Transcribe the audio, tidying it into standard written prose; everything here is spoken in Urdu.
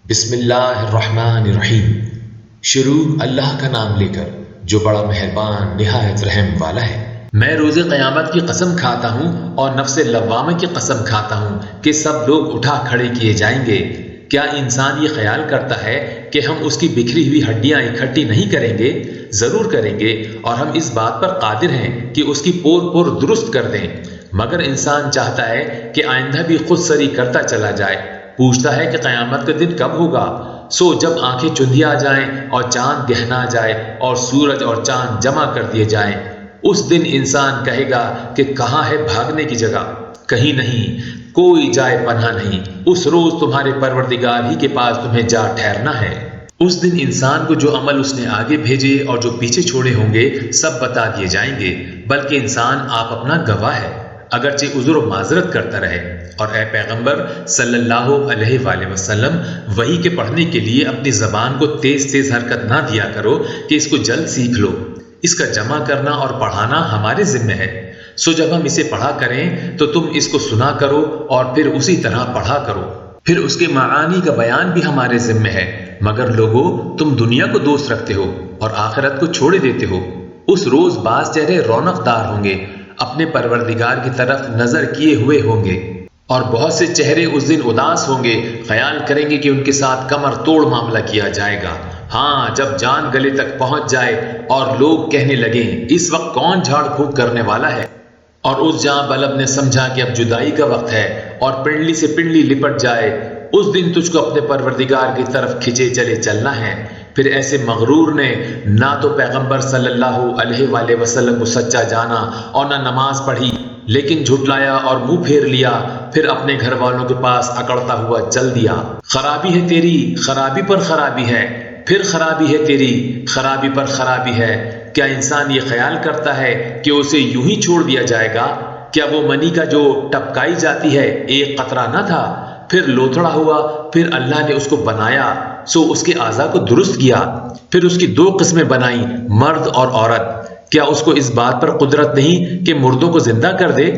بسم اللہ الرحمن الرحیم۔ شروع اللہ کا نام لے کر جو بڑا مہربان نہایت رحم والا ہے۔ میں روز قیامت کی قسم کھاتا ہوں اور نفس لوامہ کی قسم کھاتا ہوں کہ سب لوگ اٹھا کھڑے کیے جائیں گے۔ کیا انسان یہ خیال کرتا ہے کہ ہم اس کی بکھری ہوئی ہڈیاں اکٹھی نہیں کریں گے؟ ضرور کریں گے، اور ہم اس بات پر قادر ہیں کہ اس کی پور پور درست کر دیں۔ مگر انسان چاہتا ہے کہ آئندہ بھی خود سری کرتا چلا جائے۔ پوچھتا ہے کہ قیامت کا دن کب ہوگا؟ سو جب آنکھیں چندی آ جائیں اور چاند گہنا جائے اور سورج اور چاند جمع کر دیے جائیں، اس دن انسان کہے گا کہ کہاں ہے بھاگنے کی جگہ؟ کہیں نہیں، کوئی جائے پناہ نہیں۔ اس روز تمہارے پروردگار ہی کے پاس تمہیں جا ٹھہرنا ہے۔ اس دن انسان کو جو عمل اس نے آگے بھیجے اور جو پیچھے چھوڑے ہوں گے سب بتا دیے جائیں گے، بلکہ انسان آپ اپنا گواہ ہے، اگرچہ عذر و معذرت کرتا رہے۔ اور اے پیغمبر صلی اللہ علیہ وآلہ وسلم، وحی کے پڑھنے کے لیے اپنی زبان کو تیز تیز حرکت نہ دیا کرو کہ اس کو جلد سیکھ لو۔ اس کا جمع کرنا اور پڑھانا ہمارے ذمہ ہے۔ سو جب ہم اسے پڑھا کریں تو تم اس کو سنا کرو اور پھر اسی طرح پڑھا کرو۔ پھر اس کے معانی کا بیان بھی ہمارے ذمہ ہے۔ مگر لوگو، تم دنیا کو دوست رکھتے ہو اور آخرت کو چھوڑے دیتے ہو۔ اس روز بعض چہرے رونق دار ہوں گے، اپنے پروردگار کی طرف نظر کیے ہوئے ہوں گے، اور بہت سے چہرے اس دن اداس ہوں گے، خیال کریں گے کہ ان کے ساتھ کمر توڑ معاملہ کیا جائے گا۔ ہاں، جب جان گلے تک پہنچ جائے اور لوگ کہنے لگیں اس وقت کون جھاڑ پھونک کرنے والا ہے، اور اس جاں بلب نے سمجھا کہ اب جدائی کا وقت ہے اور پنڈلی سے پنڈلی لپٹ جائے، اس دن تجھ کو اپنے پروردگار کی طرف کھچے چلے چلنا ہے۔ پھر ایسے مغرور نے نہ تو پیغمبر صلی اللہ علیہ وآلہ وسلم کو سچا جانا اور نہ نماز پڑھی، لیکن جھٹلایا اور منہ پھیر لیا، پھر اپنے گھر والوں کے پاس اکڑتا ہوا چل دیا۔ خرابی ہے تیری، خرابی پر خرابی ہے، پھر خرابی ہے تیری، خرابی پر خرابی ہے۔ کیا انسان یہ خیال کرتا ہے کہ اسے یوں ہی چھوڑ دیا جائے گا؟ کیا وہ منی کا جو ٹپکائی جاتی ہے ایک قطرہ نہ تھا، پھر لوتھڑا ہوا، پھر اللہ نے اس کو بنایا، سو اس کے اعضاء کو درست کیا، پھر اس کی دو قسمیں بنائیں، مرد اور عورت۔ کیا اس کو اس بات پر قدرت نہیں کہ مردوں کو زندہ کر دے؟